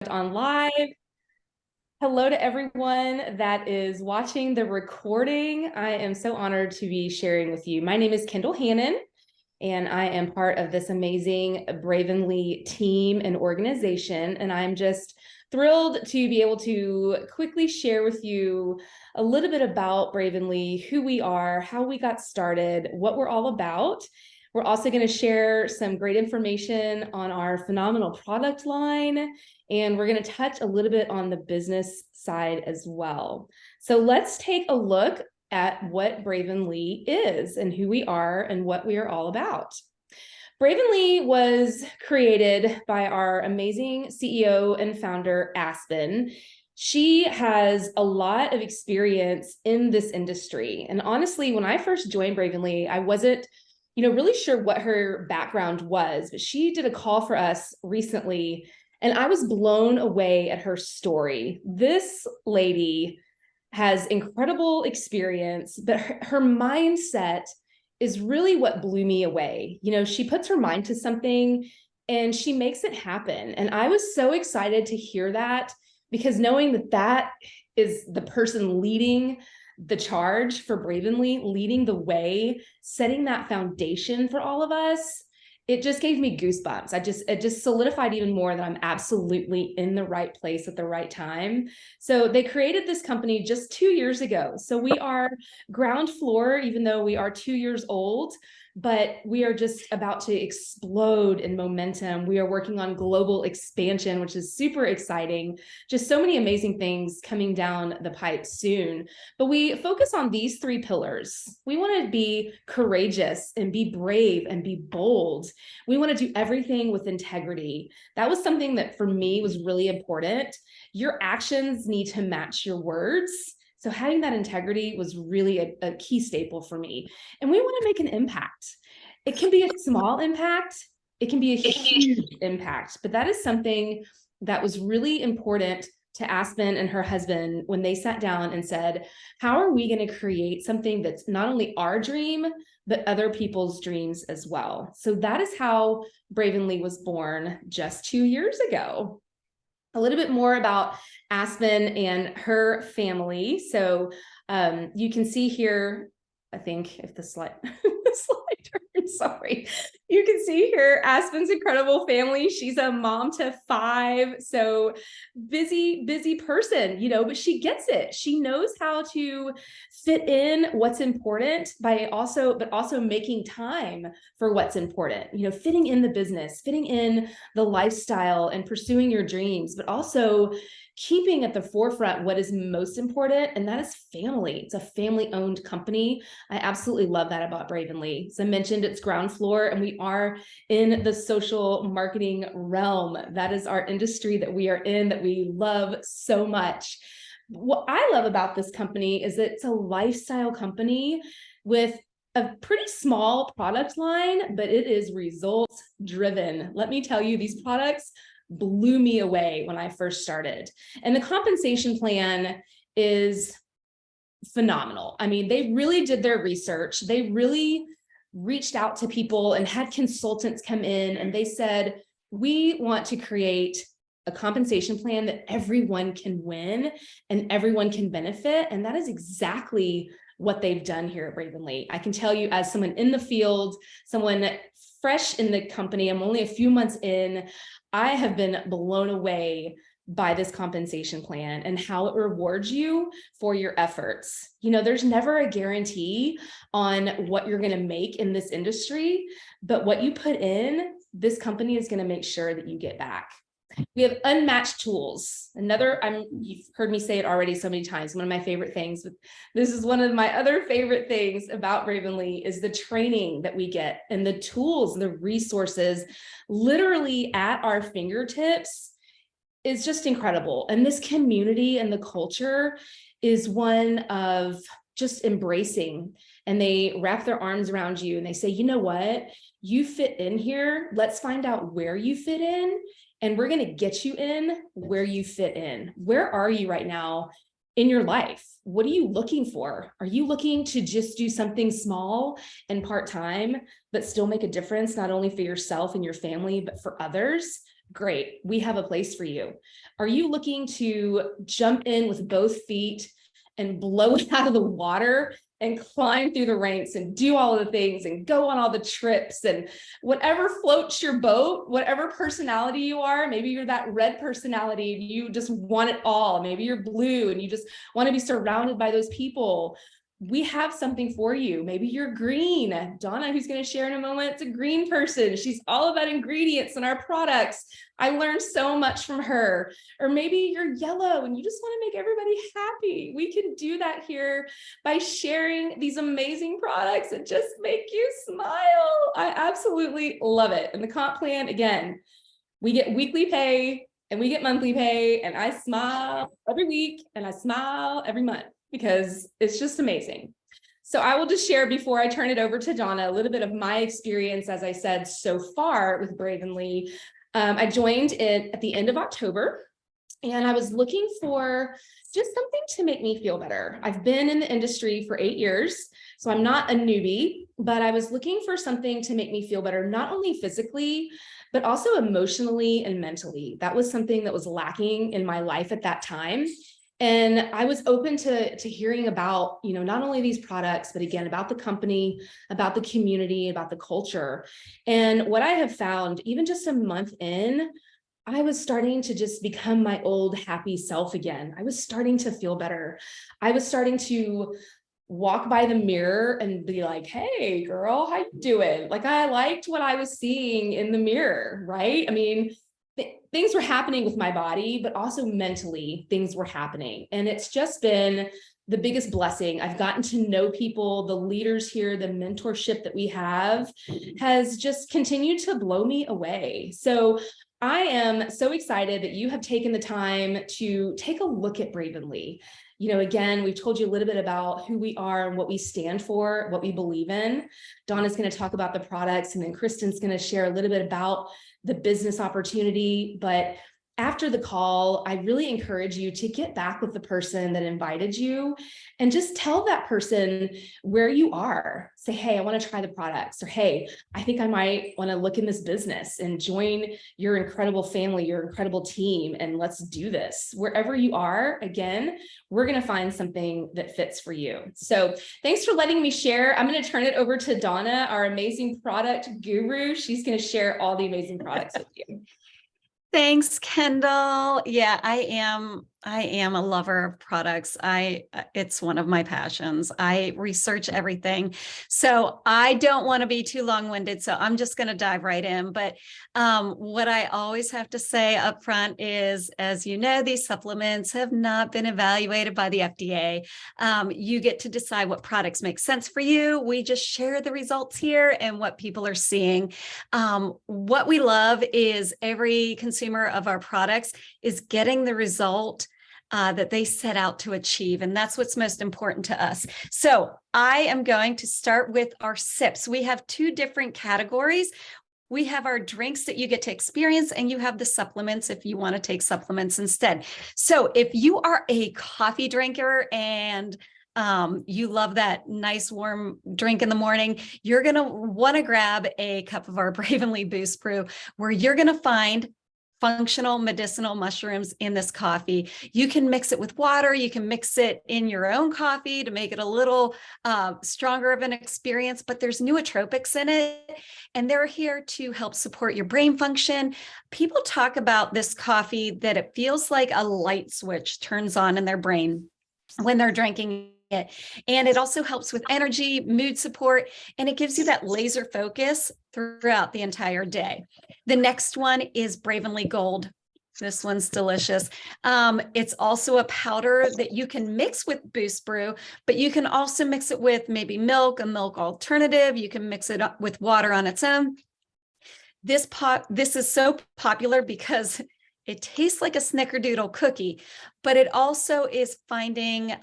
On live. Hello to everyone that is watching the recording. I am so honored to be sharing with you. My name is Kendall Hannon, and I am part of this amazing Bravenly team and organization. And I'm just thrilled to be able to quickly share with you a little bit about Bravenly, who we are, how we got started, what we're all about. We're also going to share some great information on our phenomenal product line, and we're going to touch a little bit on the business side as well. So let's take a look at what Bravenly is and who we are and what we are all about. Bravenly was created by our amazing CEO and founder, Aspen. She has a lot of experience in this industry. And honestly, when I first joined Bravenly, I wasn't really sure what her background was, but she did a call for us recently, and I was blown away at her story. This lady has incredible experience, but her mindset is really what blew me away. She puts her mind to something and she makes it happen. And I was so excited to hear that, because knowing that that is the person leading the charge for Bravenly, leading the way, setting that foundation for all of us, it just gave me goosebumps. It just solidified even more that I'm absolutely in the right place at the right time. So they created this company just 2 years ago. So we are ground floor, even though we are 2 years old, but we are just about to explode in momentum. We are working on global expansion, which is super exciting. Just so many amazing things coming down the pipe soon. But we focus on these three pillars. We want to be courageous and be brave and be bold. We want to do everything with integrity. That was something that for me was really important. Your actions need to match your words. So having that integrity was really a key staple for me. And we want to make an impact. It can be a small impact. It can be a huge impact, but that is something that was really important to Aspen and her husband when they sat down and said, how are we going to create something that's not only our dream, but other people's dreams as well? So that is how Bravenly was born just 2 years ago. A little bit more about Aspen and her family. So you can see here, I think if the slide, the slide turns, sorry. You can see here Aspen's incredible family. She's a mom to 5. So busy person, but she gets it. She knows how to fit in what's important but also making time for what's important, fitting in the business, fitting in the lifestyle and pursuing your dreams, but also keeping at the forefront what is most important, and that is family. It's a family-owned company. I absolutely love that about Bravenly. As I mentioned, it's ground floor, and we are in the social marketing realm. That is our industry that we are in, that we love so much. What I love about this company is that it's a lifestyle company with a pretty small product line, but it is results driven. Let me tell you, these products blew me away when I first started. And the compensation plan is phenomenal. I mean, they really did their research. They really reached out to people and had consultants come in, and they said, we want to create a compensation plan that everyone can win and everyone can benefit. And that is exactly what they've done here at Bravenly. I can tell you, as someone in the field, someone fresh in the company, I'm only a few months in, I have been blown away by this compensation plan and how it rewards you for your efforts. There's never a guarantee on what you're going to make in this industry, but what you put in, this company is going to make sure that you get back. We have unmatched tools. You've heard me say it already so many times, one of my favorite things, but this is one of my other favorite things about Bravenly is the training that we get and the tools and the resources literally at our fingertips is just incredible. And this community and the culture is one of just embracing, and they wrap their arms around you and they say, you know what, you fit in here. Let's find out where you fit in. And we're going to get you in where you fit in. Where are you right now in your life? What are you looking for? Are you looking to just do something small and part-time, but still make a difference, not only for yourself and your family, but for others? Great, we have a place for you. Are you looking to jump in with both feet and blow it out of the water and climb through the ranks and do all of the things and go on all the trips and whatever floats your boat, whatever personality you are? Maybe you're that red personality and you just want it all. Maybe you're blue and you just want to be surrounded by those people. We have something for you. Maybe you're green. Donna, who's going to share in a moment, it's a green person. She's all about ingredients and our products. I learned so much from her. Or maybe you're yellow and you just want to make everybody happy. We can do that here by sharing these amazing products that just make you smile. I absolutely love it. And the comp plan, again, we get weekly pay and we get monthly pay, and I smile every week and I smile every month, because it's just amazing. So I will just share, before I turn it over to Donna, a little bit of my experience, as I said, so far with Bravenly. I joined it at the end of October, and I was looking for just something to make me feel better. I've been in the industry for 8 years, so I'm not a newbie, but I was looking for something to make me feel better, not only physically, but also emotionally and mentally. That was something that was lacking in my life at that time. And I was open to hearing about, not only these products, but again, about the company, about the community, about the culture. And what I have found, even just a month in, I was starting to just become my old happy self again. I was starting to feel better. I was starting to walk by the mirror and be like, hey, girl, how you doing? Like, I liked what I was seeing in the mirror, right? I mean, things were happening with my body, but also mentally things were happening. And it's just been the biggest blessing. I've gotten to know people, the leaders here, the mentorship that we have has just continued to blow me away. So I am so excited that you have taken the time to take a look at Bravenly. Again, we've told you a little bit about who we are and what we stand for, what we believe in. Donna's going to talk about the products, and then Kristen's going to share a little bit about the business opportunity. But after the call, I really encourage you to get back with the person that invited you and just tell that person where you are. Say, hey, I want to try the products, or hey, I think I might want to look in this business and join your incredible family, your incredible team, and let's do this. Wherever you are, again, we're going to find something that fits for you. So thanks for letting me share. I'm going to turn it over to Donna, our amazing product guru. She's going to share all the amazing products with you. Thanks, Kendall. Yeah, I am a lover of products. It's one of my passions. I research everything. So I don't want to be too long-winded, so I'm just going to dive right in. But what I always have to say up front is, as you know, these supplements have not been evaluated by the FDA. You get to decide what products make sense for you. We just share the results here and what people are seeing. What we love is every consumer of our products is getting the result that they set out to achieve. And that's what's most important to us. So I am going to start with our sips. We have two different categories. We have our drinks that you get to experience, and you have the supplements if you want to take supplements instead. So if you are a coffee drinker and you love that nice warm drink in the morning, you're going to want to grab a cup of our Bravenly Boost Brew, where you're going to find functional medicinal mushrooms in this coffee. You can mix it with water. You can mix it in your own coffee to make it a little stronger of an experience, but there's nootropics in it, and they're here to help support your brain function. People talk about this coffee that it feels like a light switch turns on in their brain when they're drinking it. And it also helps with energy, mood support, and it gives you that laser focus throughout the entire day. The next one is Bravenly Gold. This one's delicious. It's also a powder that you can mix with Boost Brew, but you can also mix it with maybe milk, a milk alternative. You can mix it up with water on its own. This is so popular because it tastes like a snickerdoodle cookie, but it also is finding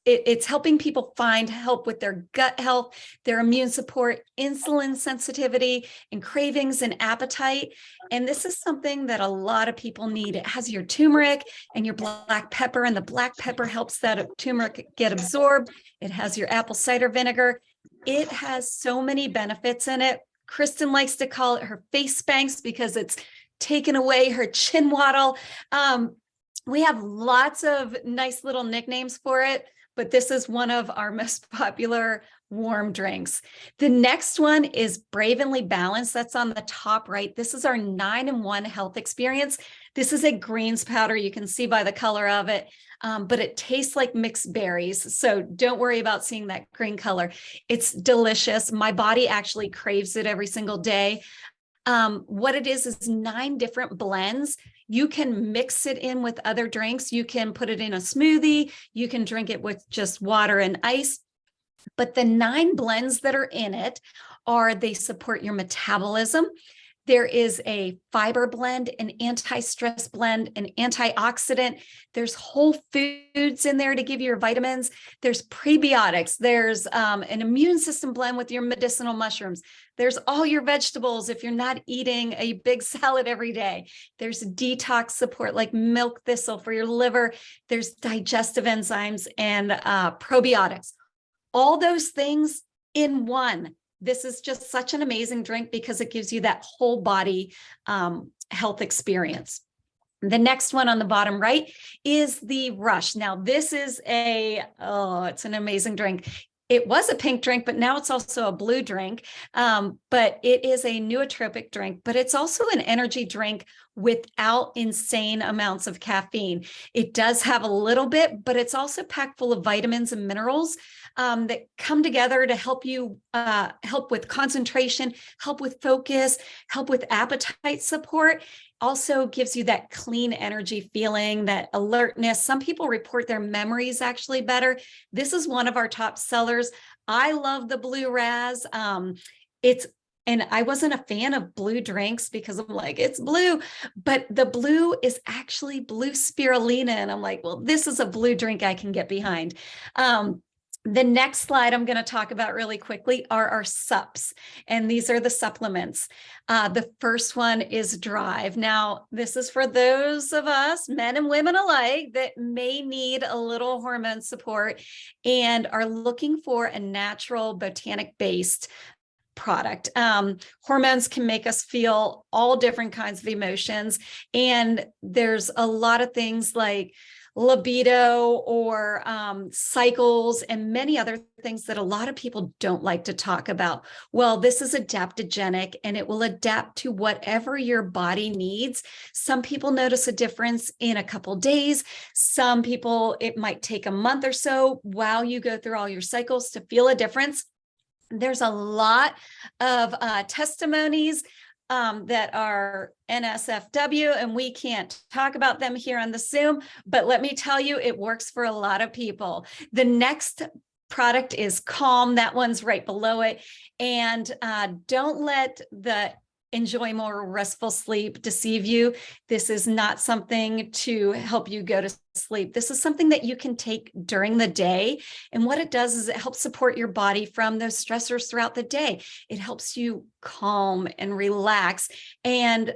it's helping people find help with their gut health, their immune support, insulin sensitivity, and cravings and appetite. And this is something that a lot of people need. It has your turmeric and your black pepper, and the black pepper helps that turmeric get absorbed. It has your apple cider vinegar. It has so many benefits in it. Kristen likes to call it her face spanks because it's taken away her chin waddle. We have lots of nice little nicknames for it, but this is one of our most popular warm drinks. The next one is Bravenly Balance. That's on the top right. This is our 9-in-1 health experience. This is a greens powder. You can see by the color of it, but it tastes like mixed berries. So don't worry about seeing that green color. It's delicious. My body actually craves it every single day. What it is 9 different blends. You can mix it in with other drinks. You can put it in a smoothie. You can drink it with just water and ice. But the 9 blends that are in it they support your metabolism. There is a fiber blend, an anti-stress blend, an antioxidant. There's whole foods in there to give you your vitamins. There's prebiotics. There's an immune system blend with your medicinal mushrooms. There's all your vegetables if you're not eating a big salad every day. There's detox support like milk thistle for your liver. There's digestive enzymes and probiotics. All those things in one. This is just such an amazing drink because it gives you that whole body health experience. The next one on the bottom right is the Rush. Now, this is it's an amazing drink. It was a pink drink, but now it's also a blue drink. But it is a nootropic drink, but it's also an energy drink without insane amounts of caffeine. It does have a little bit, but it's also packed full of vitamins and minerals that come together to help you help with concentration, help with focus, help with appetite support. Also gives you that clean energy feeling, that alertness. Some people report their memories actually better. This is one of our top sellers. I love the Blue Raz. And I wasn't a fan of blue drinks because I'm like, it's blue, but the blue is actually blue spirulina. And I'm like, well, this is a blue drink I can get behind. The next slide I'm going to talk about really quickly are our SUPs, and these are the supplements. The first one is Drive. Now, this is for those of us, men and women alike, that may need a little hormone support and are looking for a natural botanic-based product. Hormones can make us feel all different kinds of emotions, and there's a lot of things like libido or cycles and many other things that a lot of people don't like to talk about. Well, this is adaptogenic and it will adapt to whatever your body needs. Some people notice a difference in a couple days. Some people, it might take a month or so while you go through all your cycles to feel a difference. There's a lot of testimonies that are NSFW, and we can't talk about them here on the Zoom, but let me tell you, it works for a lot of people. The next product is Calm. That one's right below it. And don't let the enjoy more restful sleep deceive you. This is not something to help you go to sleep. This is something that you can take during the day. And what it does is it helps support your body from those stressors throughout the day. It helps you calm and relax. And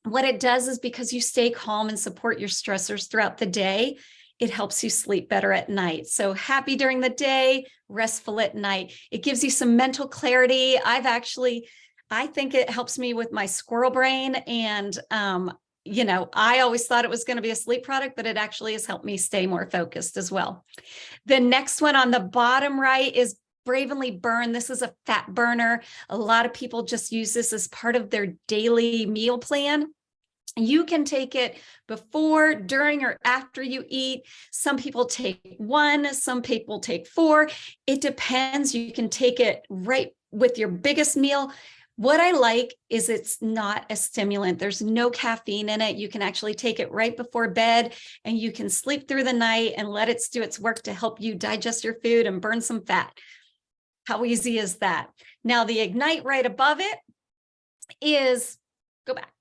what it does is because you stay calm and support your stressors throughout the day, it helps you sleep better at night. So happy during the day, restful at night. It gives you some mental clarity. I think it helps me with my squirrel brain. And, I always thought it was going to be a sleep product, but it actually has helped me stay more focused as well. The next one on the bottom right is Bravenly Burn. This is a fat burner. A lot of people just use this as part of their daily meal plan. You can take it before, during, or after you eat. Some people take 1, some people take 4. It depends. You can take it right with your biggest meal. What I like is it's not a stimulant. There's no caffeine in it. You can actually take it right before bed and you can sleep through the night and let it do its work to help you digest your food and burn some fat. How easy is that? Now, the Ignite right above it is, go back,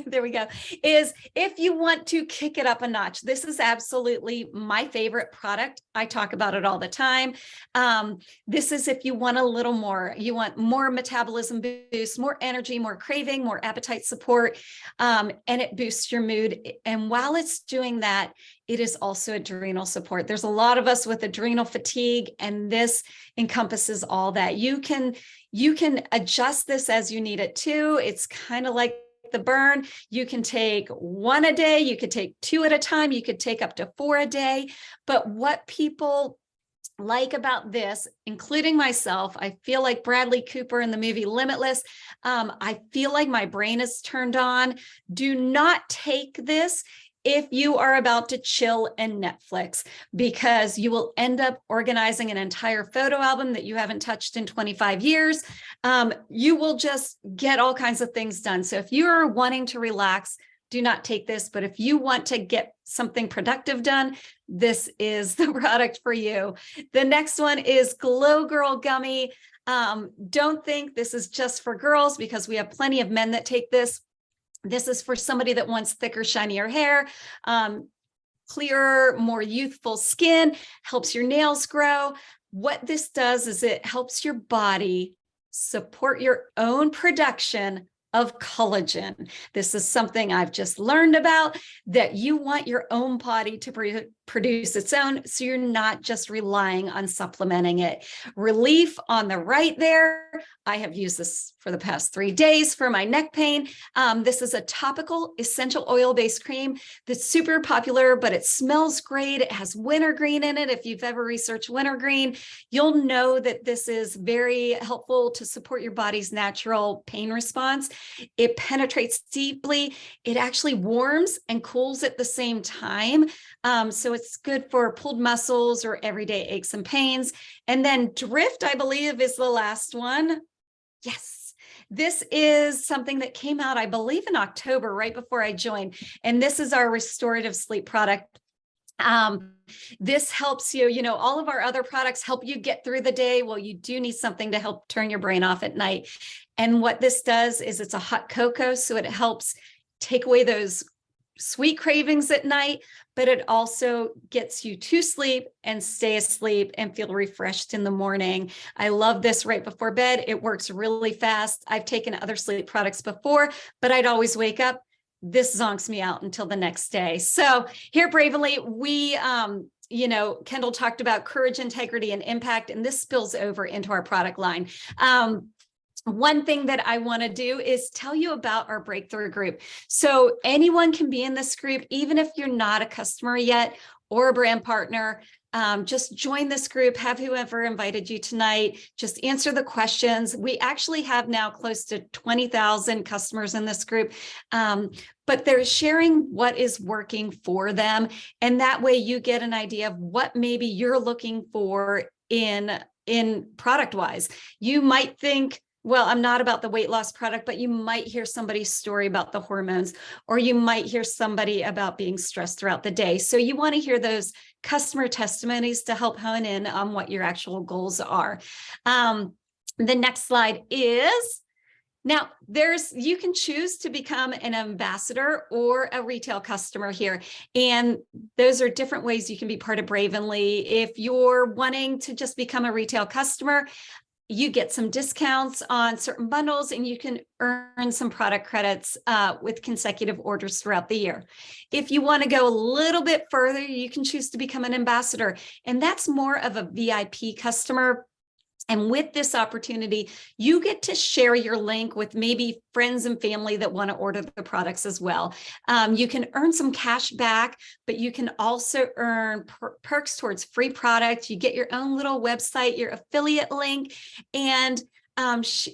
there we go, is if you want to kick it up a notch. This is absolutely my favorite product. I talk about it all the time. This is if you want a little more, you want more metabolism boost, more energy, more craving, more appetite support, and it boosts your mood. And while it's doing that, it is also adrenal support. There's a lot of us with adrenal fatigue, and this encompasses all that. You can adjust this as you need it too. It's kind of like the burn. You can take 1 a day, you could take 2 at a time, you could take up to 4 a day. But what people like about this, including myself, I feel like Bradley Cooper in the movie Limitless. I feel like my brain is turned on. Do not take this if you are about to chill and Netflix, because you will end up organizing an entire photo album that you haven't touched in 25 years. You will just get all kinds of things done. So if you are wanting to relax, do not take this. But if you want to get something productive done, this is the product for you. The next one is Glow Girl Gummy. Don't think this is just for girls, because we have plenty of men that take this. This is for somebody that wants thicker, shinier hair, clearer, more youthful skin, helps your nails grow. What this does is it helps your body support your own production of collagen. This is something I've just learned about, that you want your own body to produce its own, so you're not just relying on supplementing it. Relief on the right there. I have used this for the past 3 days for my neck pain. This is a topical essential oil-based cream that's super popular, but it smells great. It has wintergreen in it. If you've ever researched wintergreen, you'll know that this is very helpful to support your body's natural pain response. It penetrates deeply. It actually warms and cools at the same time. So it's good for pulled muscles or everyday aches and pains. And then Drift, I believe, is the last one. Yes. This is something that came out, I believe, in October, right before I joined. And this is our restorative sleep product. This helps you, all of our other products help you get through the day. Well, you do need something to help turn your brain off at night. And what this does is it's a hot cocoa, so it helps take away those sweet cravings at night, but it also gets you to sleep and stay asleep and feel refreshed in the morning. I love this right before bed. It works really fast. I've taken other sleep products before, but I'd always wake up. This zonks me out until the next day. So here at Bravenly, we, Kendall talked about courage, integrity, and impact, and this spills over into our product line. One thing that I want to do is tell you about our breakthrough group. So anyone can be in this group, even if you're not a customer yet or a brand partner. Just join this group, have whoever invited you tonight, just answer the questions. We actually have now close to 20,000 customers in this group, but they're sharing what is working for them. And that way you get an idea of what maybe you're looking for in product wise. You might think, well, I'm not about the weight loss product, but you might hear somebody's story about the hormones, or you might hear somebody about being stressed throughout the day. So you want to hear those customer testimonies to help hone in on what your actual goals are. The next slide is, now you can choose to become an ambassador or a retail customer here. And those are different ways you can be part of Bravenly. If you're wanting to just become a retail customer, you get some discounts on certain bundles, and you can earn some product credits with consecutive orders throughout the year. If you want to go a little bit further, you can choose to become an ambassador, and that's more of a VIP customer. And with this opportunity, you get to share your link with maybe friends and family that want to order the products as well. You can earn some cash back, but you can also earn perks towards free product. You get your own little website, your affiliate link, and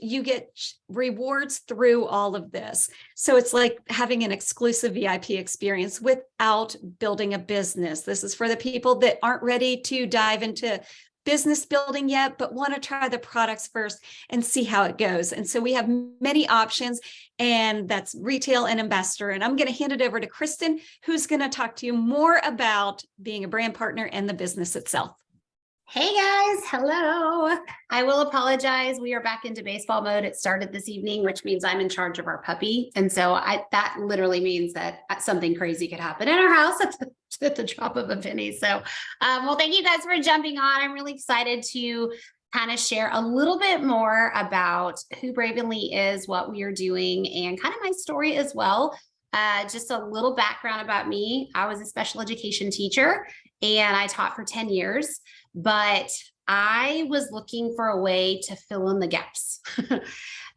you get rewards through all of this. So it's like having an exclusive VIP experience without building a business. This is for the people that aren't ready to dive into business building yet, but want to try the products first and see how it goes. And so we have many options, and that's retail and ambassador. And I'm going to hand it over to Kristen, who's going to talk to you more about being a brand partner and the business itself. Hey guys, hello. I will apologize. We are back into baseball mode. It started this evening, which means I'm in charge of our puppy. And so that literally means that something crazy could happen in our house at the drop of a penny. So, well, thank you guys for jumping on. I'm really excited to kind of share a little bit more about who Bravenly is, what we are doing, and kind of my story as well. Just a little background about me. I was a special education teacher and I taught for 10 years. But I was looking for a way to fill in the gaps.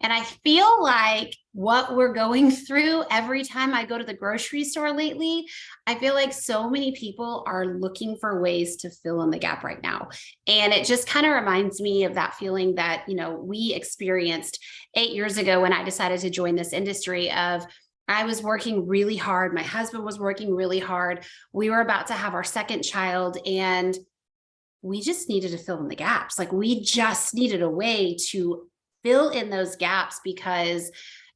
And I feel like what we're going through every time I go to the grocery store lately, I feel like so many people are looking for ways to fill in the gap right now. And it just kind of reminds me of that feeling that, we experienced 8 years ago when I decided to join this industry of I was working really hard. My husband was working really hard. We were about to have our second child, and we just needed to fill in the gaps. Like, we just needed a way to fill in those gaps, because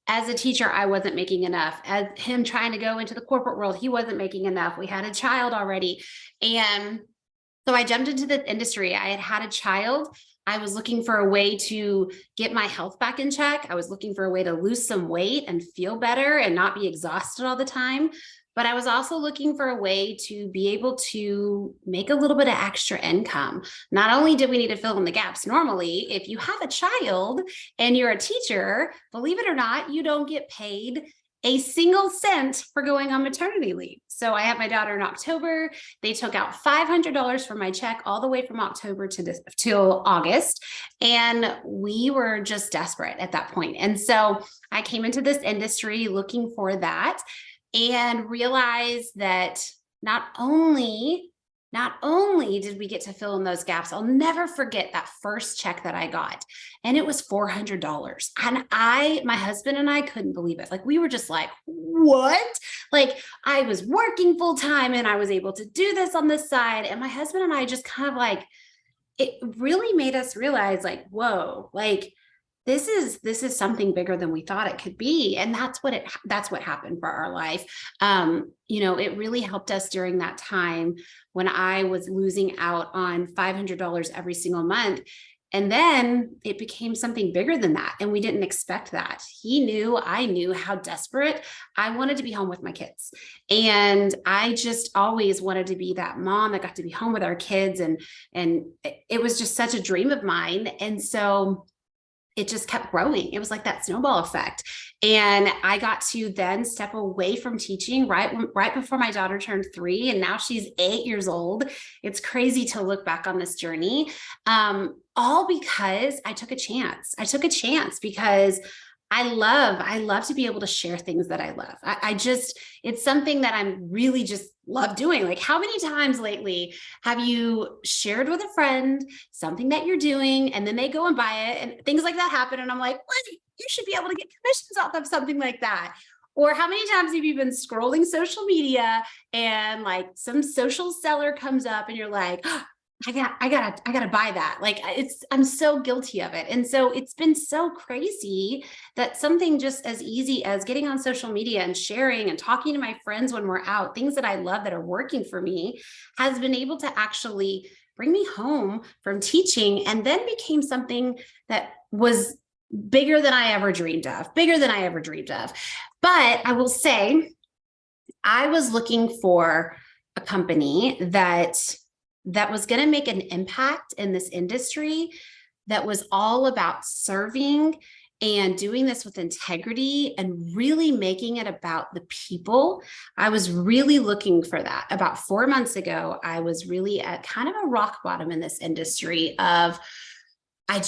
as a teacher, I wasn't making enough. As him trying to go into the corporate world, he wasn't making enough. We had a child already. And so I jumped into the industry. I had a child. I was looking for a way to get my health back in check. I was looking for a way to lose some weight and feel better and not be exhausted all the time. But I was also looking for a way to be able to make a little bit of extra income. Not only did we need to fill in the gaps, normally, if you have a child and you're a teacher, believe it or not, you don't get paid a single cent for going on maternity leave. So I had my daughter in October. They took out $500 from my check all the way from October to till August. And we were just desperate at that point. And so I came into this industry looking for that, and realized that not only did we get to fill in those gaps, I'll never forget that first check that I got, and it was $400. And my husband and I couldn't believe it. Like, we were just like, what? Like, I was working full time and I was able to do this on this side. And my husband and I just kind of like, it really made us realize, like, whoa, like, this is something bigger than we thought it could be. And that's what happened for our life. It really helped us during that time when I was losing out on $500 every single month. And then it became something bigger than that. And we didn't expect that. I knew how desperate I wanted to be home with my kids. And I just always wanted to be that mom that got to be home with our kids. And it was just such a dream of mine. And so it just kept growing. It was like that snowball effect. And I got to then step away from teaching right before my daughter turned 3. And now she's 8 years old. It's crazy to look back on this journey. All because I took a chance. I took a chance because I love to be able to share things that I love. It's something that I'm really just love doing. Like, how many times lately have you shared with a friend something that you're doing, and then they go and buy it and things like that happen? And I'm like, what? You should be able to get commissions off of something like that. Or how many times have you been scrolling social media and like some social seller comes up and you're like, oh, I gotta buy that. Like, I'm so guilty of it. And so it's been so crazy that something just as easy as getting on social media and sharing and talking to my friends when we're out, things that I love that are working for me, has been able to actually bring me home from teaching, and then became something that was bigger than I ever dreamed of. But I will say, I was looking for a company that was going to make an impact in this industry, that was all about serving and doing this with integrity and really making it about the people. I was really looking for that. About 4 months ago, I was really at kind of a rock bottom in this industry of, I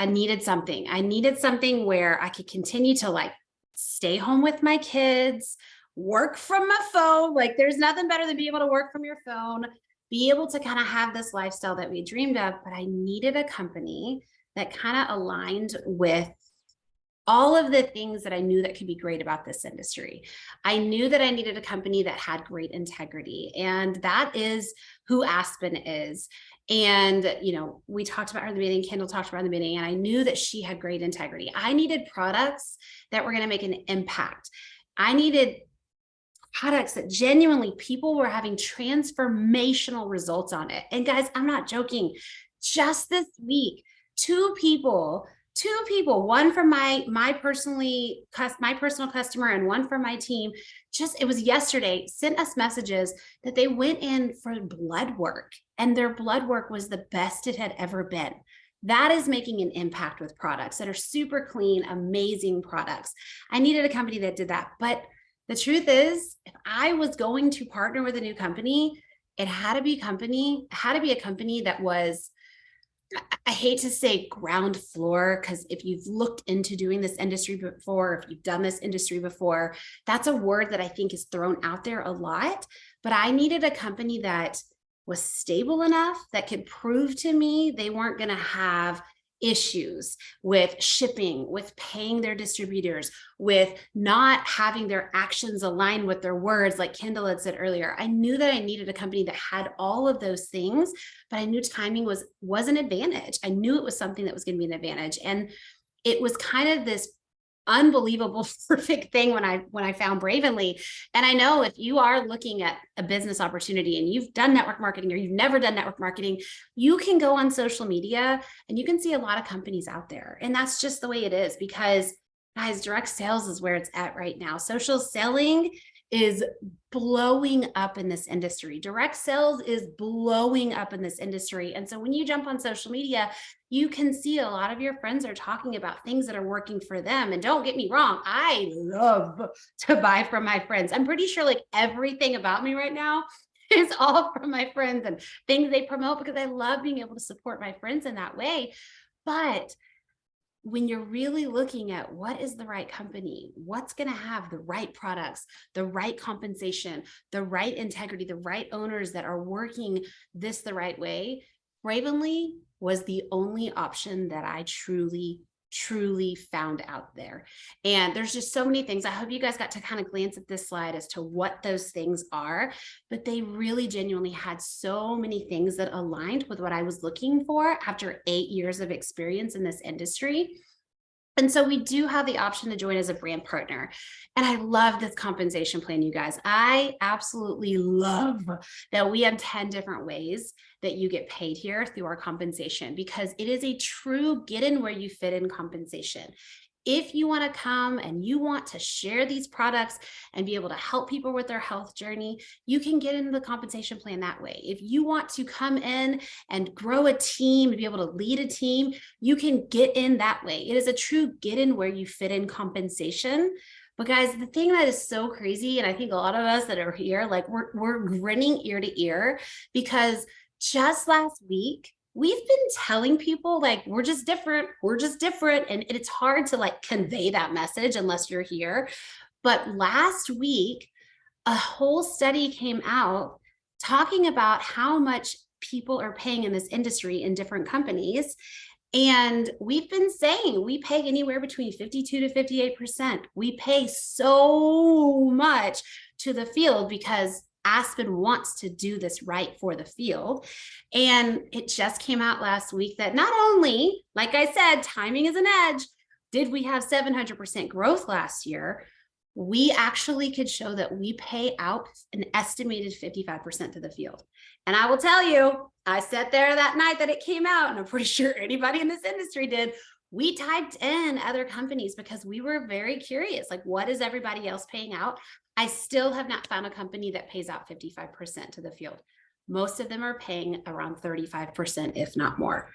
needed something. I needed something where I could continue to like stay home with my kids, work from my phone. Like, there's nothing better than being able to work from your phone, be able to kind of have this lifestyle that we dreamed of. But I needed a company that kind of aligned with all of the things that I knew that could be great about this industry. I knew that I needed a company that had great integrity, and that is who Aspen is. And, we talked about her in the beginning, Kendall talked about her in the beginning, and I knew that she had great integrity. I needed products that were going to make an impact. I needed products that genuinely people were having transformational results on it. And guys, I'm not joking. Just this week, two people, one from my personal customer and one from my team, it was yesterday, sent us messages that they went in for blood work, and their blood work was the best it had ever been. That is making an impact with products that are super clean, amazing products. I needed a company that did that. But the truth is, if I was going to partner with a new company, it had to be a company that was I hate to say ground floor, because if you've looked into doing this industry before, if you've done this industry before, that's a word that I think is thrown out there a lot. But I needed a company that was stable enough that could prove to me they weren't going to have issues with shipping, with paying their distributors, with not having their actions align with their words, like Kendall had said earlier. I knew that I needed a company that had all of those things, but I knew timing was an advantage. I knew it was something that was going to be an advantage. And it was kind of this unbelievable perfect thing when I found Bravenly. And I know if you are looking at a business opportunity and you've done network marketing or you've never done network marketing, you can go on social media and you can see a lot of companies out there. And that's just the way it is, because guys, direct sales is where it's at right now. Social selling is blowing up in this industry. Direct sales is blowing up in this industry. And so when you jump on social media, you can see a lot of your friends are talking about things that are working for them. And don't get me wrong, I love to buy from my friends. I'm pretty sure like everything about me right now is all from my friends and things they promote, because I love being able to support my friends in that way. But when you're really looking at what is the right company, what's going to have the right products, the right compensation, the right integrity, the right owners that are working this the right way, Bravenly was the only option that I truly found out there. And there's just so many things. I hope you guys got to kind of glance at this slide as to what those things are, but they really genuinely had so many things that aligned with what I was looking for after 8 years of experience in this industry. And so we do have the option to join as a brand partner. And I love this compensation plan, you guys. I absolutely love that we have 10 different ways that you get paid here through our compensation, because it is a true get in where you fit in compensation. If you want to come and you want to share these products and be able to help people with their health journey, you can get into the compensation plan that way. If you want to come in and grow a team and be able to lead a team, you can get in that way. It is a true get in where you fit in compensation. But guys, the thing that is so crazy, and I think a lot of us that are here, like we're grinning ear to ear, because just last week, we've been telling people like, we're just different. And it's hard to like convey that message unless you're here. But last week, a whole study came out talking about how much people are paying in this industry in different companies. And we've been saying we pay anywhere between 52 to 58%. We pay so much to the field because Aspen wants to do this right for the field. And it just came out last week that not only, like I said, timing is an edge, did we have 700% growth last year, we actually could show that we pay out an estimated 55% to the field. And I will tell you, I sat there that night that it came out, and I'm pretty sure anybody in this industry did. We typed in other companies because we were very curious, like, what is everybody else paying out? I still have not found a company that pays out 55% to the field. Most of them are paying around 35%, if not more.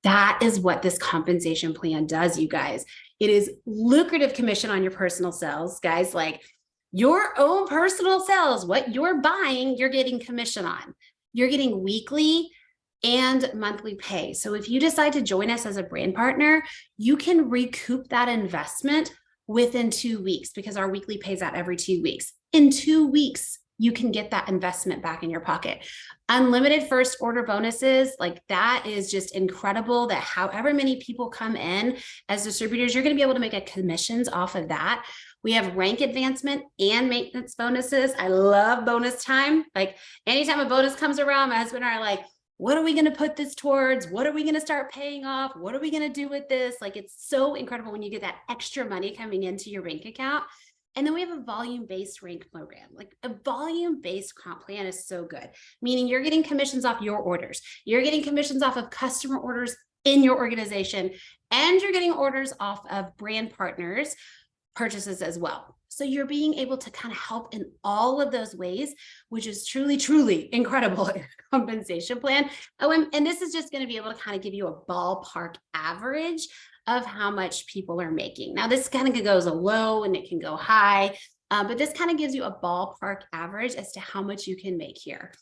That is what this compensation plan does, you guys. It is lucrative commission on your personal sales, guys. Like your own personal sales, what you're buying, you're getting commission on. You're getting weekly and monthly pay. So if you decide to join us as a brand partner, you can recoup that investment within 2 weeks, because our weekly pays out every 2 weeks. In 2 weeks, you can get that investment back in your pocket. Unlimited first order bonuses, like that is just incredible, that however many people come in as distributors, you're going to be able to make a commissions off of that. We have rank advancement and maintenance bonuses. I love bonus time. Like anytime a bonus comes around, my husband and I are like, what are we going to put this towards? What are we going to start paying off? What are we going to do with this? Like, it's so incredible when you get that extra money coming into your rank account. And then we have a volume-based rank program. Like a volume-based comp plan is so good, meaning you're getting commissions off your orders. You're getting commissions off of customer orders in your organization, and you're getting orders off of brand partners purchases as well. So you're being able to kind of help in all of those ways, which is truly incredible compensation plan. Oh, and this is just going to be able to kind of give you a ballpark average of how much people are making. Now, this kind of goes low and it can go high, but this kind of gives you a ballpark average as to how much you can make here.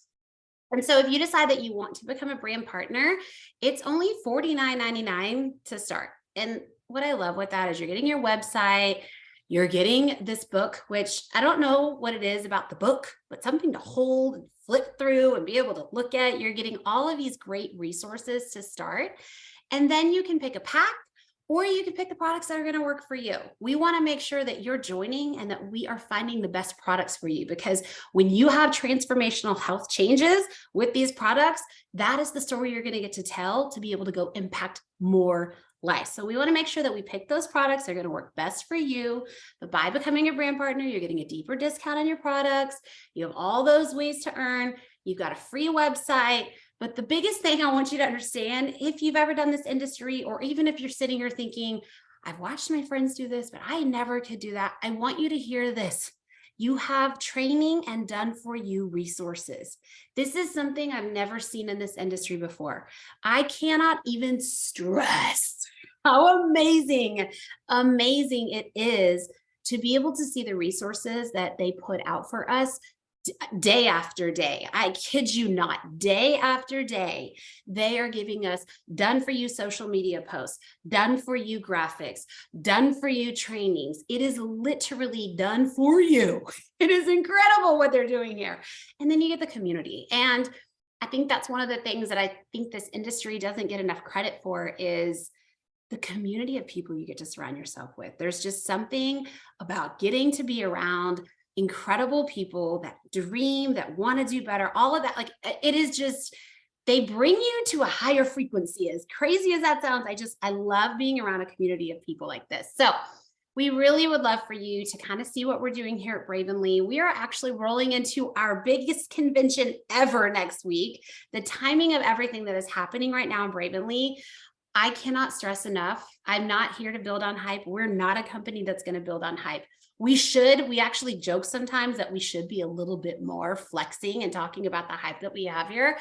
And so if you decide that you want to become a brand partner, it's only $49.99 to start. And what I love with that is you're getting your website, you're getting this book, which I don't know what it is about the book, but something to hold and flip through and be able to look at. You're getting all of these great resources to start. And then you can pick a pack, or you can pick the products that are going to work for you. We want to make sure that you're joining and that we are finding the best products for you, because when you have transformational health changes with these products, that is the story you're going to get to tell to be able to go impact more lives. So we want to make sure that we pick those products that are going to work best for you. But by becoming a brand partner, you're getting a deeper discount on your products. You have all those ways to earn. You've got a free website. But the biggest thing I want you to understand, if you've ever done this industry, or even if you're sitting here thinking, I've watched my friends do this, but I never could do that, I want you to hear this. You have training and done for you resources. This is something I've never seen in this industry before. I cannot even stress how amazing it is to be able to see the resources that they put out for us day after day. I kid you not, day after day, they are giving us done for you social media posts, done for you graphics, done for you trainings. It is literally done for you. It is incredible what they're doing here. And then you get the community. And I think that's one of the things that I think this industry doesn't get enough credit for, is the community of people you get to surround yourself with. There's just something about getting to be around incredible people that dream, that want to do better, all of that. Like, it is just, they bring you to a higher frequency. As crazy as that sounds, I love being around a community of people like this. So we really would love for you to kind of see what we're doing here at Bravenly. We are actually rolling into our biggest convention ever next week. The timing of everything that is happening right now in Bravenly, I cannot stress enough. I'm not here to build on hype. We're not a company that's going to build on hype. We actually joke sometimes that we should be a little bit more flexing and talking about the hype that we have here,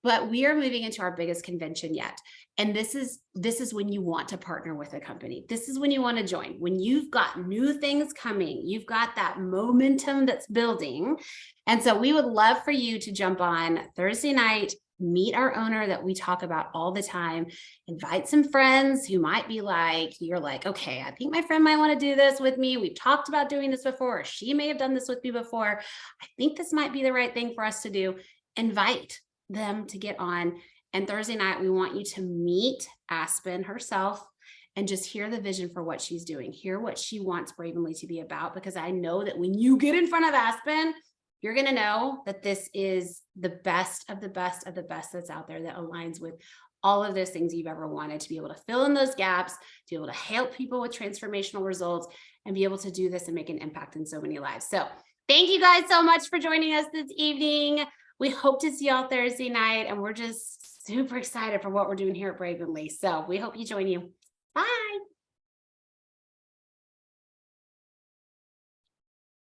but we are moving into our biggest convention yet. And this is when you want to partner with a company. This is when you want to join. When you've got new things coming, you've got that momentum that's building. And so we would love for you to jump on Thursday night, meet our owner that we talk about all the time, invite some friends who might be like, you're like, okay, I think my friend might want to do this with me. We've talked about doing this before, or she may have done this with me before. I think this might be the right thing for us to do. Invite them to get on. And Thursday night, we want you to meet Aspen herself and just hear the vision for what she's doing, hear what she wants Bravenly to be about, because I know that when you get in front of Aspen, you're going to know that this is the best of the best of the best that's out there, that aligns with all of those things you've ever wanted, to be able to fill in those gaps, to be able to help people with transformational results, and be able to do this and make an impact in so many lives. So thank you guys so much for joining us this evening. We hope to see y'all Thursday night, and we're just super excited for what we're doing here at Bravenly. So we hope you join you. Bye.